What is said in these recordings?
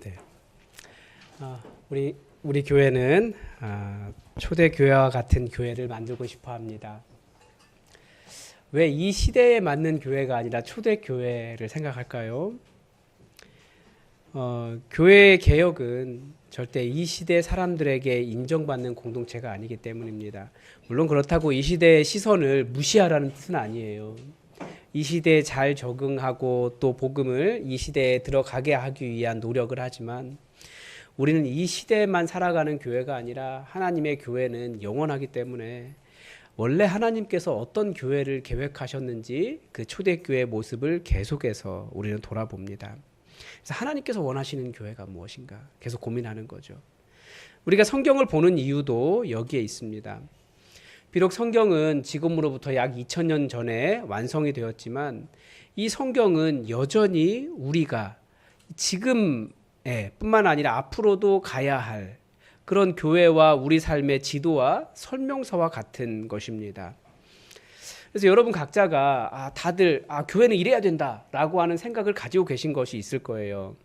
네. 우리 교회는 초대 교회와 같은 교회를 만들고 싶어 합니다. 왜 이 시대에 맞는 교회가 아니라 초대 교회를 생각할까요? 교회 개혁은 절대 이 시대 사람들에게 인정받는 공동체가 아니기 때문입니다. 물론 그렇다고 이 시대의 시선을 무시하라는 뜻은 아니에요. 이 시대에 잘 적응하고 또 복음을 이 시대에 들어가게 하기 위한 노력을 하지만 우리는 이 시대에만 살아가는 교회가 아니라 하나님의 교회는 영원하기 때문에 원래 하나님께서 어떤 교회를 계획하셨는지 그 초대교회의 모습을 계속해서 우리는 돌아봅니다. 그래서 하나님께서 원하시는 교회가 무엇인가 계속 고민하는 거죠. 우리가 성경을 보는 이유도 여기에 있습니다. 비록 성경은 지금으로부터 약 2000년 전에 완성이 되었지만 이 성경은 여전히 우리가 지금에 뿐만 아니라 앞으로도 가야 할 그런 교회와 우리 삶의 지도와 설명서와 같은 것입니다. 그래서 여러분 각자가 다들 교회는 이래야 된다라고 하는 생각을 가지고 계신 것이 있을 거예요.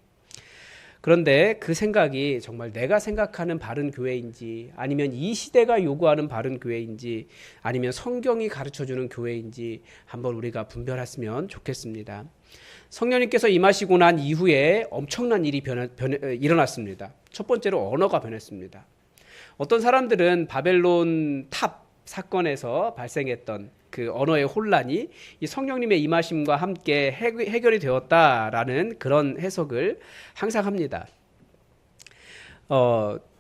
그런데 그 생각이 정말 내가 생각하는 바른 교회인지 아니면 이 시대가 요구하는 바른 교회인지 아니면 성경이 가르쳐주는 교회인지 한번 우리가 분별했으면 좋겠습니다. 성령님께서 임하시고 난 이후에 엄청난 일이 일어났습니다. 첫 번째로 언어가 변했습니다. 어떤 사람들은 바벨론 탑 사건에서 발생했던 그 언어의 혼란이 이 성령님의 임하심과 함께 해결이 되었다라는 그런 해석을 항상 합니다.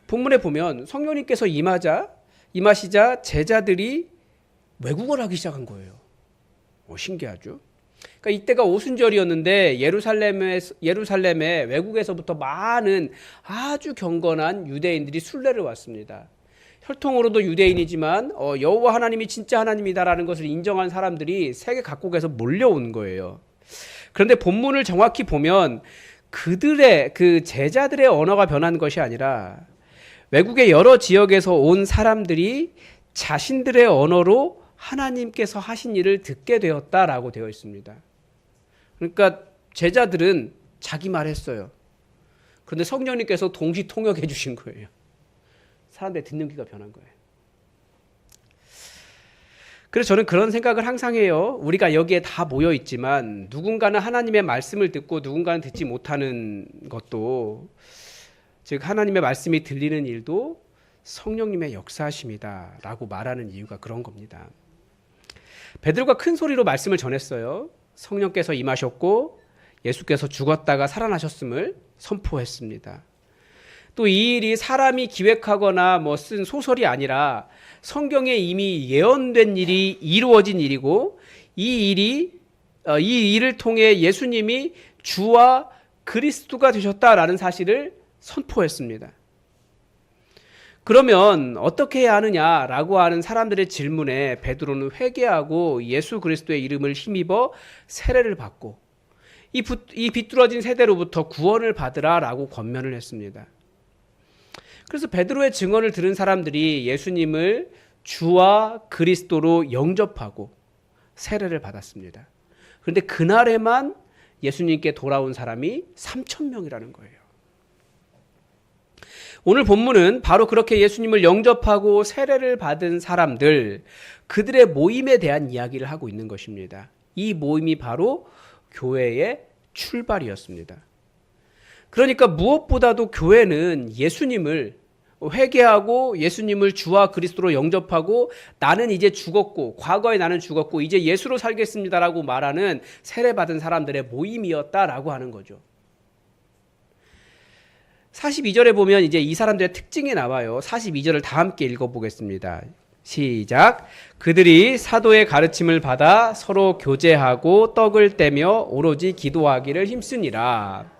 본문에 보면 성령님께서 임하시자 제자들이 외국어를 하기 시작한 거예요. 신기하죠? 그러니까 이때가 오순절이었는데 예루살렘에 외국에서부터 많은 아주 경건한 유대인들이 순례를 왔습니다. 혈통으로도 유대인이지만 여호와 하나님이 진짜 하나님이다라는 것을 인정한 사람들이 세계 각국에서 몰려온 거예요. 그런데 본문을 정확히 보면 그들의 그 제자들의 언어가 변한 것이 아니라 외국의 여러 지역에서 온 사람들이 자신들의 언어로 하나님께서 하신 일을 듣게 되었다라고 되어 있습니다. 그러니까 제자들은 자기 말 했어요. 그런데 성령님께서 동시 통역해 주신 거예요. 사람들의 듣는 귀가 변한 거예요. 그래서 저는 그런 생각을 항상 해요. 우리가 여기에 다 모여 있지만 누군가는 하나님의 말씀을 듣고 누군가는 듣지 못하는 것도 즉 하나님의 말씀이 들리는 일도 성령님의 역사하심이다라고 말하는 이유가 그런 겁니다. 베드로가 큰 소리로 말씀을 전했어요. 성령께서 임하셨고 예수께서 죽었다가 살아나셨음을 선포했습니다. 또 이 일이 사람이 기획하거나 쓴 소설이 아니라 성경에 이미 예언된 일이 이루어진 일이고 이 일을 통해 예수님이 주와 그리스도가 되셨다라는 사실을 선포했습니다. 그러면 어떻게 해야 하느냐라고 하는 사람들의 질문에 베드로는 회개하고 예수 그리스도의 이름을 힘입어 세례를 받고 이 비뚤어진 세대로부터 구원을 받으라라고 권면을 했습니다. 그래서 베드로의 증언을 들은 사람들이 예수님을 주와 그리스도로 영접하고 세례를 받았습니다. 그런데 그날에만 예수님께 돌아온 사람이 3,000명이라는 거예요. 오늘 본문은 바로 그렇게 예수님을 영접하고 세례를 받은 사람들, 그들의 모임에 대한 이야기를 하고 있는 것입니다. 이 모임이 바로 교회의 출발이었습니다. 그러니까 무엇보다도 교회는 예수님을 회개하고 예수님을 주와 그리스도로 영접하고 나는 이제 죽었고 과거에 나는 죽었고 이제 예수로 살겠습니다라고 말하는 세례받은 사람들의 모임이었다라고 하는 거죠. 42절에 보면 이제 이 사람들의 특징이 나와요. 42절을 다 함께 읽어보겠습니다. 시작. 그들이 사도의 가르침을 받아 서로 교제하고 떡을 떼며 오로지 기도하기를 힘쓰니라.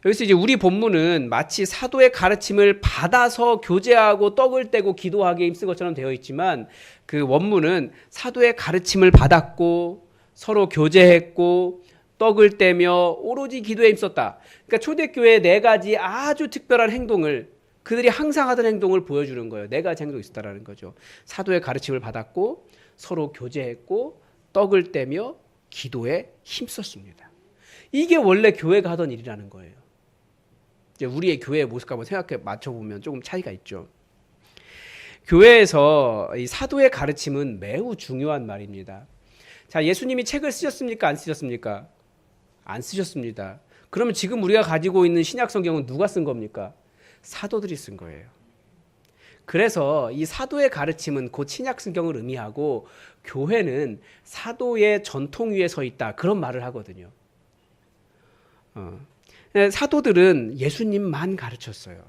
여기서 이제 우리 본문은 마치 사도의 가르침을 받아서 교제하고 떡을 떼고 기도하기에 힘쓴 것처럼 되어 있지만 그 원문은 사도의 가르침을 받았고 서로 교제했고 떡을 떼며 오로지 기도에 힘썼다. 그러니까 초대교회의 4가지 아주 특별한 행동을 그들이 항상 하던 행동을 보여주는 거예요. 4가지 행동이 있었다는 거죠. 사도의 가르침을 받았고 서로 교제했고 떡을 떼며 기도에 힘썼습니다. 이게 원래 교회가 하던 일이라는 거예요. 이제 우리의 교회의 모습과 한번 생각해 맞춰보면 조금 차이가 있죠. 교회에서 이 사도의 가르침은 매우 중요한 말입니다. 자, 예수님이 책을 쓰셨습니까? 안 쓰셨습니까? 안 쓰셨습니다. 그러면 지금 우리가 가지고 있는 신약 성경은 누가 쓴 겁니까? 사도들이 쓴 거예요. 그래서 이 사도의 가르침은 곧 신약 성경을 의미하고 교회는 사도의 전통 위에 서 있다. 그런 말을 하거든요. 사도들은 예수님만 가르쳤어요.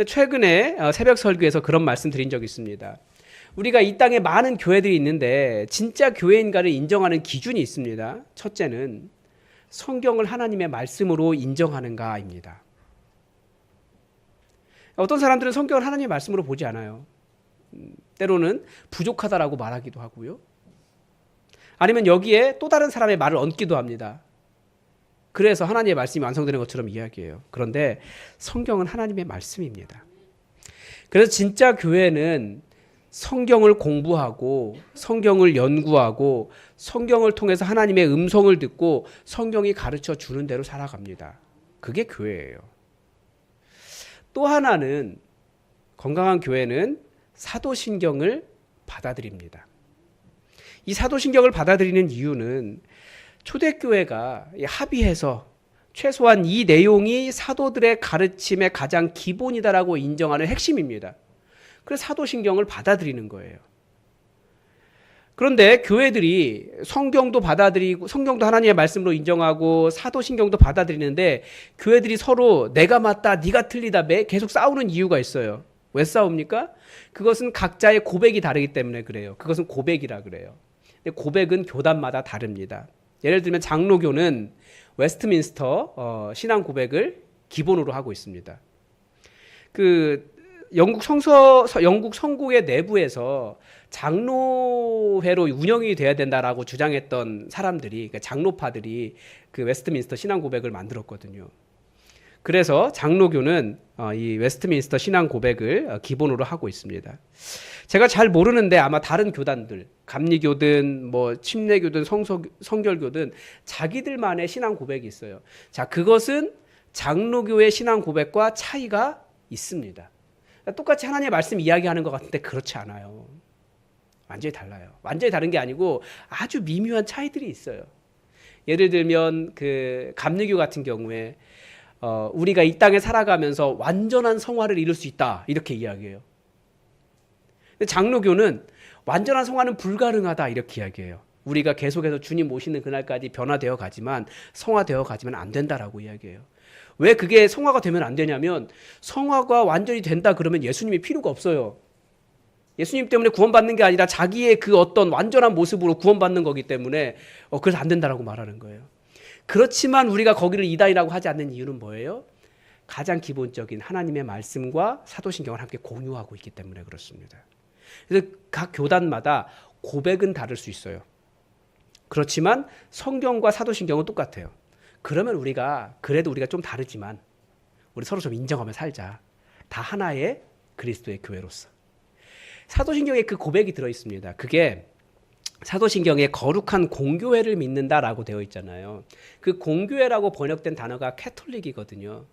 최근에 새벽 설교에서 그런 말씀 드린 적이 있습니다. 우리가 이 땅에 많은 교회들이 있는데 진짜 교회인가를 인정하는 기준이 있습니다. 첫째는 성경을 하나님의 말씀으로 인정하는가입니다. 어떤 사람들은 성경을 하나님의 말씀으로 보지 않아요. 때로는 부족하다라고 말하기도 하고요. 아니면 여기에 또 다른 사람의 말을 얹기도 합니다. 그래서 하나님의 말씀이 완성되는 것처럼 이야기해요. 그런데 성경은 하나님의 말씀입니다. 그래서 진짜 교회는 성경을 공부하고 성경을 연구하고 성경을 통해서 하나님의 음성을 듣고 성경이 가르쳐 주는 대로 살아갑니다. 그게 교회예요. 또 하나는 건강한 교회는 사도신경을 받아들입니다. 이 사도신경을 받아들이는 이유는 초대교회가 합의해서 최소한 이 내용이 사도들의 가르침의 가장 기본이다라고 인정하는 핵심입니다. 그래서 사도신경을 받아들이는 거예요. 그런데 교회들이 성경도 받아들이고 성경도 하나님의 말씀으로 인정하고 사도신경도 받아들이는데 교회들이 서로 내가 맞다 네가 틀리다 계속 싸우는 이유가 있어요. 왜 싸웁니까? 그것은 각자의 고백이 다르기 때문에 그래요. 그것은 고백이라 그래요. 근데 고백은 교단마다 다릅니다. 예를 들면 장로교는 웨스트민스터 신앙 고백을 기본으로 하고 있습니다. 영국 성국의 내부에서 장로회로 운영이 돼야 된다라고 주장했던 사람들이, 그러니까 장로파들이 그 웨스트민스터 신앙 고백을 만들었거든요. 그래서 장로교는 이 웨스트민스터 신앙 고백을 기본으로 하고 있습니다. 제가 잘 모르는데 아마 다른 교단들, 감리교든 뭐 침례교든 성결교든 자기들만의 신앙 고백이 있어요. 자, 그것은 장로교의 신앙 고백과 차이가 있습니다. 똑같이 하나님의 말씀 이야기하는 것 같은데 그렇지 않아요. 완전히 달라요. 완전히 다른 게 아니고 아주 미묘한 차이들이 있어요. 예를 들면 그 감리교 같은 경우에 우리가 이 땅에 살아가면서 완전한 성화를 이룰 수 있다 이렇게 이야기해요. 근데 장로교는 완전한 성화는 불가능하다 이렇게 이야기해요. 우리가 계속해서 주님 모시는 그날까지 변화되어 가지만 성화되어 가지만 안 된다라고 이야기해요. 왜 그게 성화가 되면 안 되냐면 성화가 완전히 된다 그러면 예수님이 필요가 없어요. 예수님 때문에 구원받는 게 아니라 자기의 그 어떤 완전한 모습으로 구원받는 거기 때문에 그래서 안 된다라고 말하는 거예요. 그렇지만 우리가 거기를 이단이라고 하지 않는 이유는 뭐예요? 가장 기본적인 하나님의 말씀과 사도신경을 함께 공유하고 있기 때문에 그렇습니다. 그래서 각 교단마다 고백은 다를 수 있어요. 그렇지만 성경과 사도신경은 똑같아요. 그러면 그래도 우리가 좀 다르지만 우리 서로 좀 인정하며 살자. 다 하나의 그리스도의 교회로서. 사도신경에 그 고백이 들어있습니다. 그게 사도신경에 거룩한 공교회를 믿는다라고 되어 있잖아요. 그 공교회라고 번역된 단어가 캐톨릭이거든요.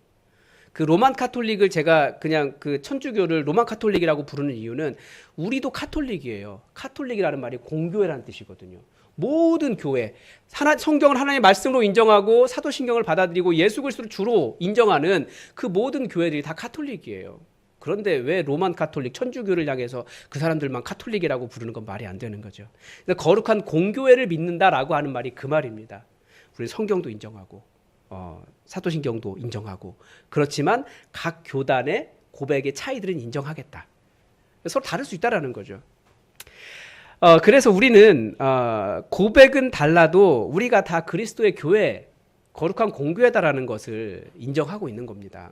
그 로만 카톨릭을 제가 그냥 그 천주교를 로만 카톨릭이라고 부르는 이유는 우리도 카톨릭이에요. 카톨릭이라는 말이 공교회라는 뜻이거든요. 모든 교회, 성경을 하나님의 말씀으로 인정하고 사도신경을 받아들이고 예수 그리스도를 주로 인정하는 그 모든 교회들이 다 카톨릭이에요. 그런데 왜 로만 카톨릭, 천주교를 향해서 그 사람들만 카톨릭이라고 부르는 건 말이 안 되는 거죠. 그래서 거룩한 공교회를 믿는다라고 하는 말이 그 말입니다. 우리 성경도 인정하고 사도신경도 인정하고 그렇지만 각 교단의 고백의 차이들은 인정하겠다. 서로 다를 수 있다라는 거죠. 그래서 우리는 고백은 달라도 우리가 다 그리스도의 교회, 거룩한 공교회다라는 것을 인정하고 있는 겁니다.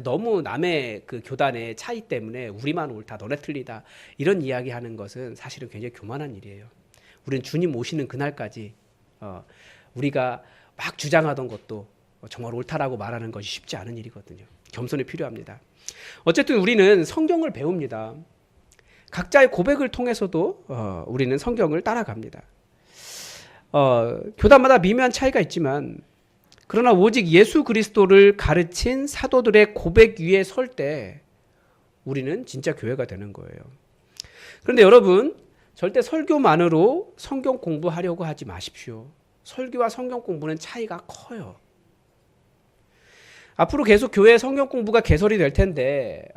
너무 남의 그 교단의 차이 때문에 우리만 옳다, 너네 틀리다 이런 이야기하는 것은 사실은 굉장히 교만한 일이에요. 우리는 주님 오시는 그날까지 우리가 막 주장하던 것도 정말 옳다라고 말하는 것이 쉽지 않은 일이거든요. 겸손이 필요합니다. 어쨌든 우리는 성경을 배웁니다. 각자의 고백을 통해서도 우리는 성경을 따라갑니다. 교단마다 미묘한 차이가 있지만 그러나 오직 예수 그리스도를 가르친 사도들의 고백 위에 설 때 우리는 진짜 교회가 되는 거예요. 그런데 여러분, 절대 설교만으로 성경 공부하려고 하지 마십시오. 설교와 성경 공부는 차이가 커요. 앞으로 계속 교회 성경 공부가 개설이 될 텐데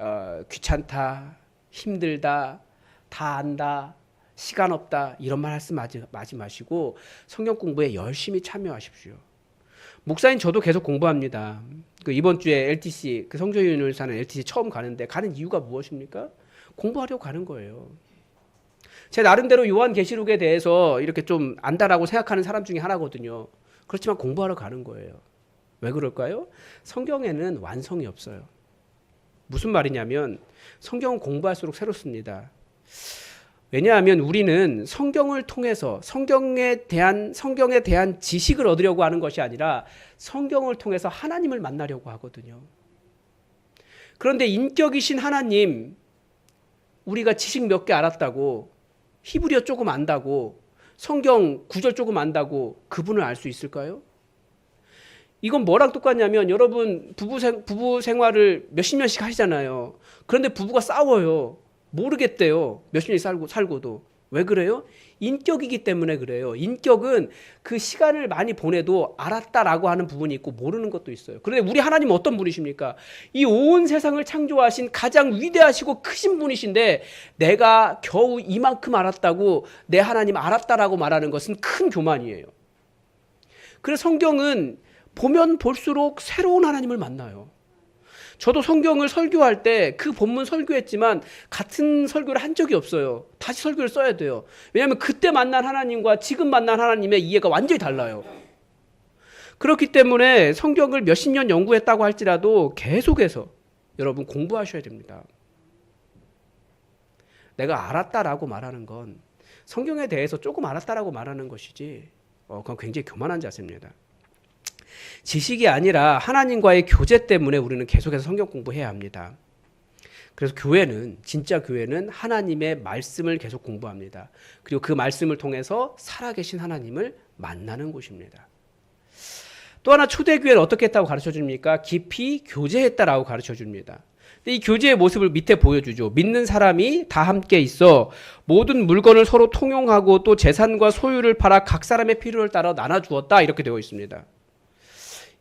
귀찮다, 힘들다, 다 안다, 시간 없다 이런 말 말씀하지 마시고 성경 공부에 열심히 참여하십시오. 목사님 저도 계속 공부합니다. 이번 주에 LTC 성조윤을 사는 LTC 처음 가는데 가는 이유가 무엇입니까? 공부하려고 가는 거예요. 제 나름대로 요한계시록에 대해서 이렇게 좀 안다라고 생각하는 사람 중에 하나거든요. 그렇지만 공부하러 가는 거예요. 왜 그럴까요? 성경에는 완성이 없어요. 무슨 말이냐면 성경은 공부할수록 새롭습니다. 왜냐하면 우리는 성경을 통해서 성경에 대한 지식을 얻으려고 하는 것이 아니라 성경을 통해서 하나님을 만나려고 하거든요. 그런데 인격이신 하나님, 우리가 지식 몇 개 알았다고, 히브리어 조금 안다고, 성경 구절 조금 안다고 그분을 알 수 있을까요? 이건 뭐랑 똑같냐면 여러분 부부 생활을 몇십 년씩 하시잖아요. 그런데 부부가 싸워요. 모르겠대요. 몇십 년 살고도. 왜 그래요? 인격이기 때문에 그래요. 인격은 그 시간을 많이 보내도 알았다라고 하는 부분이 있고 모르는 것도 있어요. 그런데 우리 하나님은 어떤 분이십니까? 이 온 세상을 창조하신 가장 위대하시고 크신 분이신데 내가 겨우 이만큼 알았다고 내 하나님 알았다라고 말하는 것은 큰 교만이에요. 그래서 성경은 보면 볼수록 새로운 하나님을 만나요. 저도 성경을 설교할 때 그 본문 설교했지만 같은 설교를 한 적이 없어요. 다시 설교를 써야 돼요. 왜냐하면 그때 만난 하나님과 지금 만난 하나님의 이해가 완전히 달라요. 그렇기 때문에 성경을 몇십 년 연구했다고 할지라도 계속해서 여러분 공부하셔야 됩니다. 내가 알았다라고 말하는 건 성경에 대해서 조금 알았다라고 말하는 것이지 그건 굉장히 교만한 자세입니다. 지식이 아니라 하나님과의 교제 때문에 우리는 계속해서 성경 공부해야 합니다. 그래서 진짜 교회는 하나님의 말씀을 계속 공부합니다. 그리고 그 말씀을 통해서 살아계신 하나님을 만나는 곳입니다. 또 하나 초대교회를 어떻게 했다고 가르쳐 줍니까? 깊이 교제했다라고 가르쳐 줍니다. 근데 이 교제의 모습을 밑에 보여주죠. 믿는 사람이 다 함께 있어 모든 물건을 서로 통용하고 또 재산과 소유를 팔아 각 사람의 필요를 따라 나눠주었다 이렇게 되어 있습니다.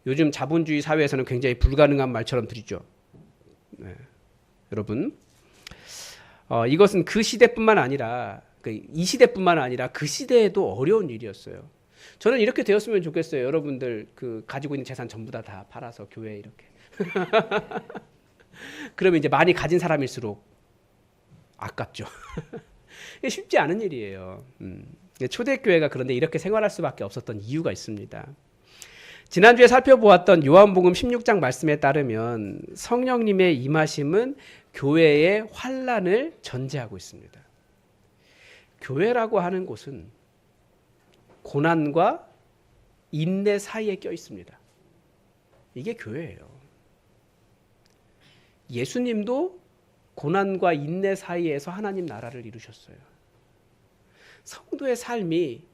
요즘 자본주의 사회에서는 굉장히 불가능한 말처럼 들리죠. 네. 여러분, 이것은 그 시대뿐만 아니라 이 시대뿐만 아니라 그 시대에도 어려운 일이었어요. 저는 이렇게 되었으면 좋겠어요. 여러분들 가지고 있는 재산 전부 다 팔아서 교회에 이렇게. 그러면 이제 많이 가진 사람일수록 아깝죠. 쉽지 않은 일이에요. 초대교회가 그런데 이렇게 생활할 수밖에 없었던 이유가 있습니다. 지난주에 살펴보았던 요한복음 16장 말씀에 따르면 성령님의 임하심은 교회의 환난을 전제하고 있습니다. 교회라고 하는 곳은 고난과 인내 사이에 껴 있습니다. 이게 교회예요. 예수님도 고난과 인내 사이에서 하나님 나라를 이루셨어요. 성도의 삶이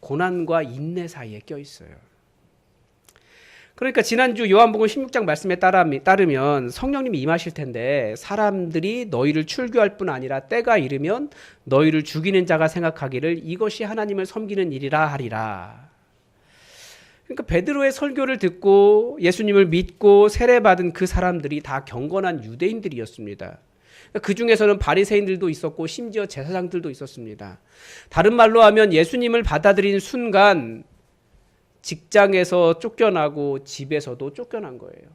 고난과 인내 사이에 껴 있어요. 그러니까 지난주 요한복음 16장 말씀에 따르면 성령님이 임하실 텐데 사람들이 너희를 출교할 뿐 아니라 때가 이르면 너희를 죽이는 자가 생각하기를 이것이 하나님을 섬기는 일이라 하리라. 그러니까 베드로의 설교를 듣고 예수님을 믿고 세례받은 그 사람들이 다 경건한 유대인들이었습니다. 그 중에서는 바리새인들도 있었고 심지어 제사장들도 있었습니다. 다른 말로 하면 예수님을 받아들인 순간 직장에서 쫓겨나고 집에서도 쫓겨난 거예요.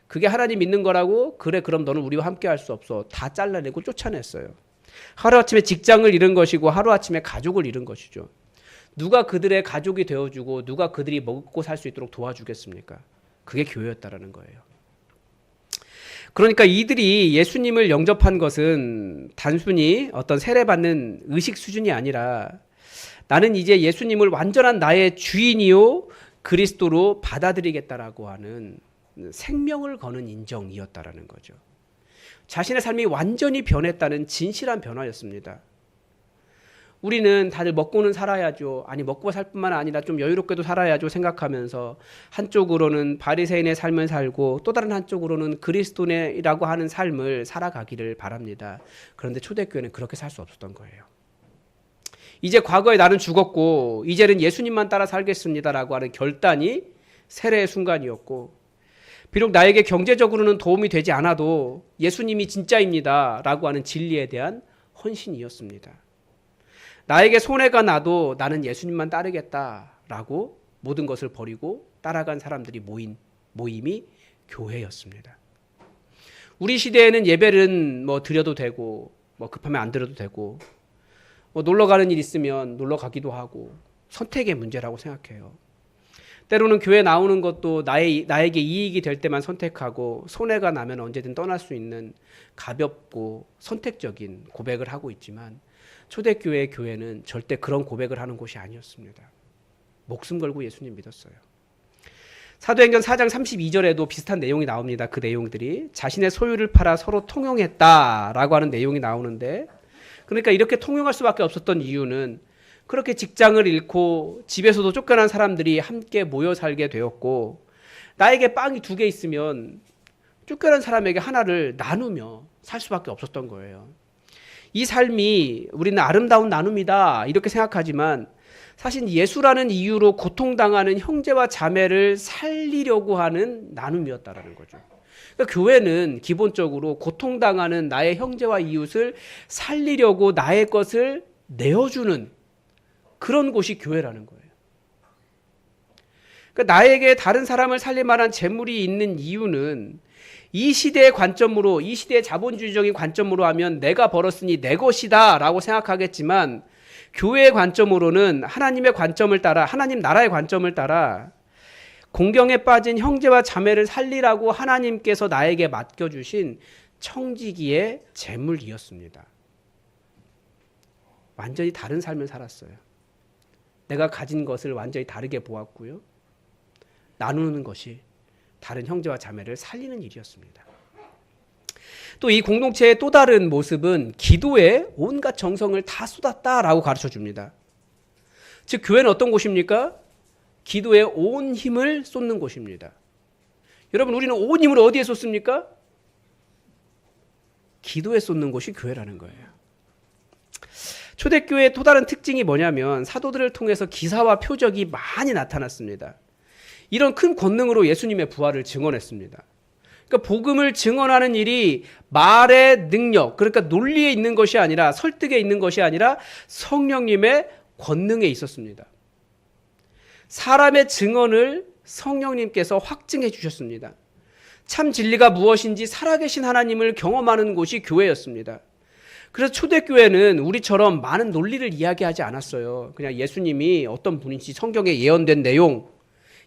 그게 하나님 믿는 거라고? 그래, 그럼 너는 우리와 함께 할 수 없어. 다 잘라내고 쫓아냈어요. 하루아침에 직장을 잃은 것이고 하루아침에 가족을 잃은 것이죠. 누가 그들의 가족이 되어주고 누가 그들이 먹고 살 수 있도록 도와주겠습니까? 그게 교회였다라는 거예요. 그러니까 이들이 예수님을 영접한 것은 단순히 어떤 세례받는 의식 수준이 아니라 나는 이제 예수님을 완전한 나의 주인이요 그리스도로 받아들이겠다라고 하는 생명을 거는 인정이었다라는 거죠. 자신의 삶이 완전히 변했다는 진실한 변화였습니다. 우리는 다들 먹고는 살아야죠. 아니 먹고 살 뿐만 아니라 좀 여유롭게도 살아야죠 생각하면서 한쪽으로는 바리새인의 삶을 살고 또 다른 한쪽으로는 그리스도인이라고 하는 삶을 살아가기를 바랍니다. 그런데 초대교회는 그렇게 살 수 없었던 거예요. 이제 과거에 나는 죽었고 이제는 예수님만 따라 살겠습니다라고 하는 결단이 세례의 순간이었고, 비록 나에게 경제적으로는 도움이 되지 않아도 예수님이 진짜입니다라고 하는 진리에 대한 헌신이었습니다. 나에게 손해가 나도 나는 예수님만 따르겠다라고 모든 것을 버리고 따라간 사람들이 모인 모임이 교회였습니다. 우리 시대에는 예배는 뭐 드려도 되고 뭐 급하면 안 드려도 되고 뭐 놀러 가는 일 있으면 놀러 가기도 하고 선택의 문제라고 생각해요. 때로는 교회 나오는 것도 나에게 이익이 될 때만 선택하고 손해가 나면 언제든 떠날 수 있는 가볍고 선택적인 고백을 하고 있지만, 초대교회의 교회는 절대 그런 고백을 하는 곳이 아니었습니다. 목숨 걸고 예수님 믿었어요. 사도행전 4장 32절에도 비슷한 내용이 나옵니다. 그 내용들이 자신의 소유를 팔아 서로 통용했다라고 하는 내용이 나오는데, 그러니까 이렇게 통용할 수밖에 없었던 이유는 그렇게 직장을 잃고 집에서도 쫓겨난 사람들이 함께 모여 살게 되었고, 나에게 빵이 2개 있으면 쫓겨난 사람에게 하나를 나누며 살 수밖에 없었던 거예요. 이 삶이 우리는 아름다운 나눔이다 이렇게 생각하지만 사실 예수라는 이유로 고통당하는 형제와 자매를 살리려고 하는 나눔이었다라는 거죠. 그러니까 교회는 기본적으로 고통당하는 나의 형제와 이웃을 살리려고 나의 것을 내어주는 그런 곳이 교회라는 거예요. 그러니까 나에게 다른 사람을 살릴 만한 재물이 있는 이유는 이 시대의 관점으로, 이 시대의 자본주의적인 관점으로 하면 내가 벌었으니 내 것이다 라고 생각하겠지만, 교회의 관점으로는 하나님의 관점을 따라, 하나님 나라의 관점을 따라 공경에 빠진 형제와 자매를 살리라고 하나님께서 나에게 맡겨주신 청지기의 재물이었습니다. 완전히 다른 삶을 살았어요. 내가 가진 것을 완전히 다르게 보았고요. 나누는 것이 다른 형제와 자매를 살리는 일이었습니다. 또 이 공동체의 또 다른 모습은 기도에 온갖 정성을 다 쏟았다라고 가르쳐 줍니다. 즉 교회는 어떤 곳입니까? 기도에 온 힘을 쏟는 곳입니다. 여러분, 우리는 온 힘을 어디에 쏟습니까? 기도에 쏟는 곳이 교회라는 거예요. 초대교회의 또 다른 특징이 뭐냐면 사도들을 통해서 기사와 표적이 많이 나타났습니다. 이런 큰 권능으로 예수님의 부활을 증언했습니다. 그러니까 복음을 증언하는 일이 말의 능력, 그러니까 논리에 있는 것이 아니라, 설득에 있는 것이 아니라 성령님의 권능에 있었습니다. 사람의 증언을 성령님께서 확증해 주셨습니다. 참 진리가 무엇인지 살아계신 하나님을 경험하는 곳이 교회였습니다. 그래서 초대교회는 우리처럼 많은 논리를 이야기하지 않았어요. 그냥 예수님이 어떤 분인지 성경에 예언된 내용,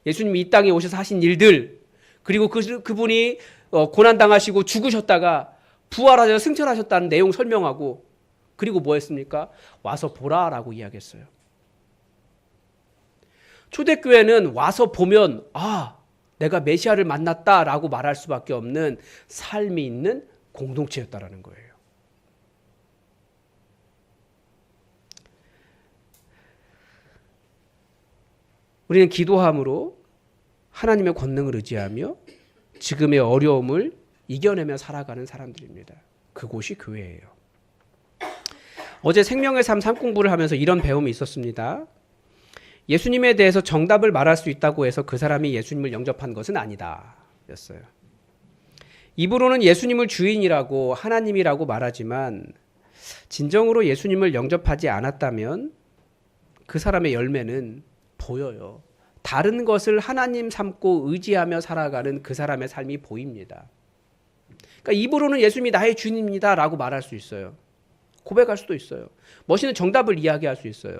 예수님이 이 땅에 오셔서 하신 일들, 그리고 그분이 고난당하시고 죽으셨다가 부활하셔서 승천하셨다는 내용 설명하고, 그리고 뭐 했습니까? 와서 보라라고 이야기했어요. 초대교회는 와서 보면 내가 메시아를 만났다라고 말할 수밖에 없는 삶이 있는 공동체였다라는 거예요. 우리는 기도함으로 하나님의 권능을 의지하며 지금의 어려움을 이겨내며 살아가는 사람들입니다. 그곳이 교회예요. 어제 생명의 삶 산공부를 하면서 이런 배움이 있었습니다. 예수님에 대해서 정답을 말할 수 있다고 해서 그 사람이 예수님을 영접한 것은 아니다 였어요. 입으로는 예수님을 주인이라고 하나님이라고 말하지만 진정으로 예수님을 영접하지 않았다면 그 사람의 열매는 보여요. 다른 것을 하나님 삼고 의지하며 살아가는 그 사람의 삶이 보입니다. 그러니까 입으로는 예수님이 나의 주인입니다 라고 말할 수 있어요. 고백할 수도 있어요. 멋있는 정답을 이야기할 수 있어요.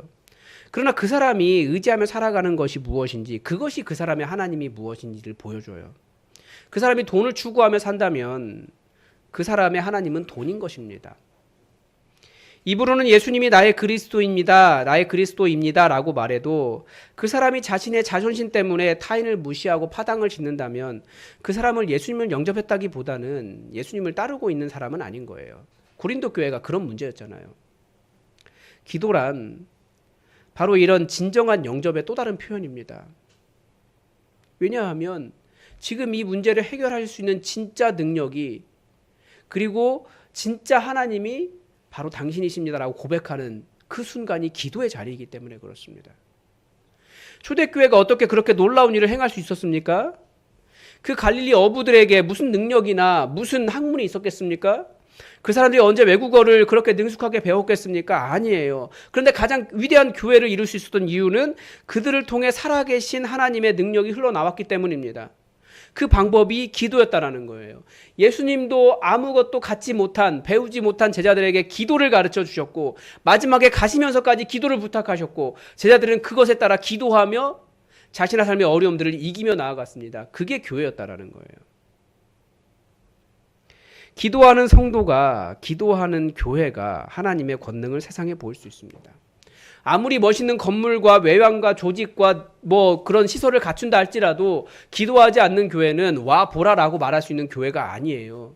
그러나 그 사람이 의지하며 살아가는 것이 무엇인지, 그것이 그 사람의 하나님이 무엇인지를 보여줘요. 그 사람이 돈을 추구하며 산다면 그 사람의 하나님은 돈인 것입니다. 입으로는 예수님이 나의 그리스도입니다 라고 말해도 그 사람이 자신의 자존심 때문에 타인을 무시하고 파당을 짓는다면 그 사람을 예수님을 영접했다기보다는 예수님을 따르고 있는 사람은 아닌 거예요. 고린도 교회가 그런 문제였잖아요. 기도란 바로 이런 진정한 영접의 또 다른 표현입니다. 왜냐하면 지금 이 문제를 해결할 수 있는 진짜 능력이, 그리고 진짜 하나님이 바로 당신이십니다라고 고백하는 그 순간이 기도의 자리이기 때문에 그렇습니다. 초대교회가 어떻게 그렇게 놀라운 일을 행할 수 있었습니까? 그 갈릴리 어부들에게 무슨 능력이나 무슨 학문이 있었겠습니까? 그 사람들이 언제 외국어를 그렇게 능숙하게 배웠겠습니까? 아니에요. 그런데 가장 위대한 교회를 이룰 수 있었던 이유는 그들을 통해 살아계신 하나님의 능력이 흘러나왔기 때문입니다. 그 방법이 기도였다라는 거예요. 예수님도 아무것도 갖지 못한, 배우지 못한 제자들에게 기도를 가르쳐 주셨고, 마지막에 가시면서까지 기도를 부탁하셨고, 제자들은 그것에 따라 기도하며 자신의 삶의 어려움들을 이기며 나아갔습니다. 그게 교회였다라는 거예요. 기도하는 성도가, 기도하는 교회가 하나님의 권능을 세상에 보일 수 있습니다. 아무리 멋있는 건물과 외관과 조직과 그런 시설을 갖춘다 할지라도 기도하지 않는 교회는 와 보라라고 말할 수 있는 교회가 아니에요.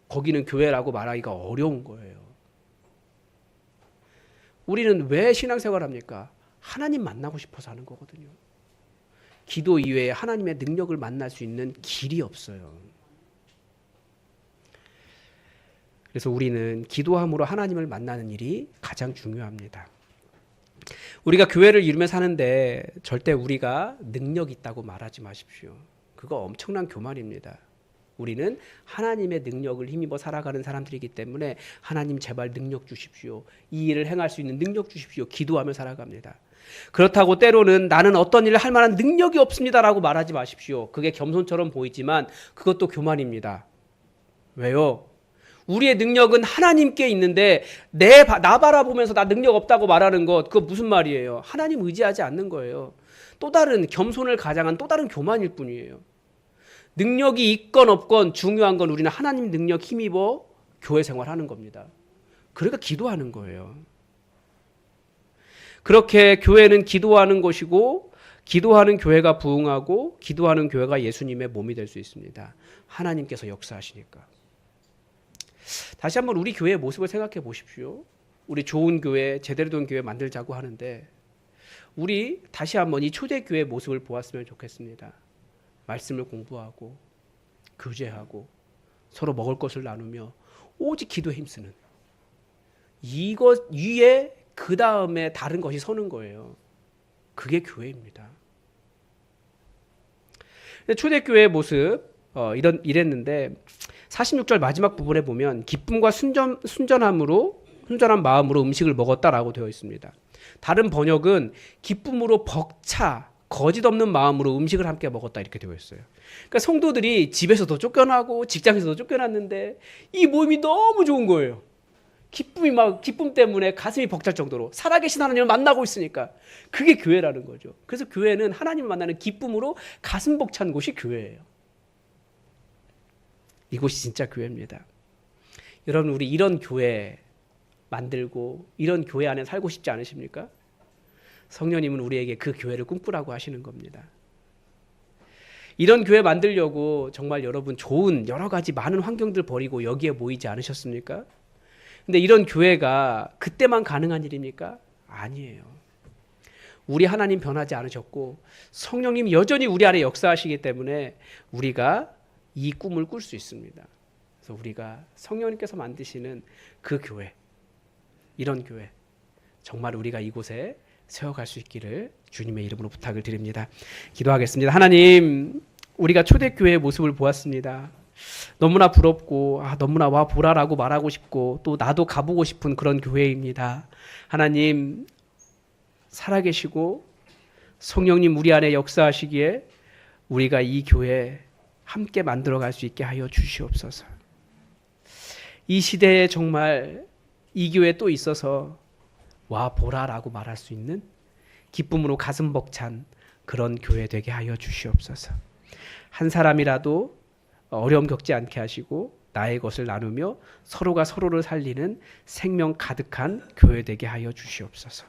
거기는 교회라고 말하기가 어려운 거예요. 우리는 왜 신앙생활 합니까? 하나님 만나고 싶어서 하는 거거든요. 기도 이외에 하나님의 능력을 만날 수 있는 길이 없어요. 그래서 우리는 기도함으로 하나님을 만나는 일이 가장 중요합니다. 우리가 교회를 이루며 사는데 절대 우리가 능력 있다고 말하지 마십시오. 그거 엄청난 교만입니다. 우리는 하나님의 능력을 힘입어 살아가는 사람들이기 때문에 하나님 제발 능력 주십시오. 이 일을 행할 수 있는 능력 주십시오. 기도하며 살아갑니다. 그렇다고 때로는 나는 어떤 일을 할 만한 능력이 없습니다라고 말하지 마십시오. 그게 겸손처럼 보이지만 그것도 교만입니다. 왜요? 우리의 능력은 하나님께 있는데 나 바라보면서 나 능력 없다고 말하는 것, 그거 무슨 말이에요? 하나님 의지하지 않는 거예요. 또 다른 겸손을 가장한 또 다른 교만일 뿐이에요. 능력이 있건 없건 중요한 건 우리는 하나님 능력 힘입어 교회 생활하는 겁니다. 그러니까 기도하는 거예요. 그렇게 교회는 기도하는 것이고, 기도하는 교회가 부흥하고, 기도하는 교회가 예수님의 몸이 될 수 있습니다. 하나님께서 역사하시니까. 다시 한번 우리 교회의 모습을 생각해 보십시오. 우리 좋은 교회, 제대로 된 교회 만들자고 하는데 우리 다시 한번 이 초대교회의 모습을 보았으면 좋겠습니다. 말씀을 공부하고 교제하고 서로 먹을 것을 나누며 오직 기도에 힘쓰는, 이것 위에 그 다음에 다른 것이 서는 거예요. 그게 교회입니다. 초대교회의 모습 이랬는데 46절 마지막 부분에 보면 기쁨과 순전한 마음으로 음식을 먹었다라고 되어 있습니다. 다른 번역은 기쁨으로 벅차 거짓 없는 마음으로 음식을 함께 먹었다 이렇게 되어 있어요. 그러니까 성도들이 집에서도 쫓겨나고 직장에서도 쫓겨났는데 이 모임이 너무 좋은 거예요. 기쁨 때문에 가슴이 벅찰 정도로 살아계신 하나님을 만나고 있으니까 그게 교회라는 거죠. 그래서 교회는 하나님을 만나는 기쁨으로 가슴 벅찬 곳이 교회예요. 이곳이 진짜 교회입니다. 여러분, 우리 이런 교회 만들고 이런 교회 안에 살고 싶지 않으십니까? 성령님은 우리에게 그 교회를 꿈꾸라고 하시는 겁니다. 이런 교회 만들려고 정말 여러분 좋은 여러 가지 많은 환경들 버리고 여기에 모이지 않으셨습니까? 근데 이런 교회가 그때만 가능한 일입니까? 아니에요. 우리 하나님 변하지 않으셨고 성령님 여전히 우리 안에 역사하시기 때문에 우리가 이 꿈을 꿀 수 있습니다. 그래서 우리가 성령님께서 만드시는 그 교회, 이런 교회, 정말 우리가 이곳에 세워갈 수 있기를 주님의 이름으로 부탁을 드립니다. 기도하겠습니다. 하나님, 우리가 초대교회의 모습을 보았습니다. 너무나 부럽고 너무나 와 보라라고 말하고 싶고 또 나도 가보고 싶은 그런 교회입니다. 하나님, 살아계시고 성령님 우리 안에 역사하시기에 우리가 이 교회 함께 만들어갈 수 있게 하여 주시옵소서. 이 시대에 정말 이 교회 또 있어서 와 보라라고 말할 수 있는 기쁨으로 가슴 벅찬 그런 교회 되게 하여 주시옵소서. 한 사람이라도 어려움 겪지 않게 하시고 나의 것을 나누며 서로가 서로를 살리는 생명 가득한 교회 되게 하여 주시옵소서.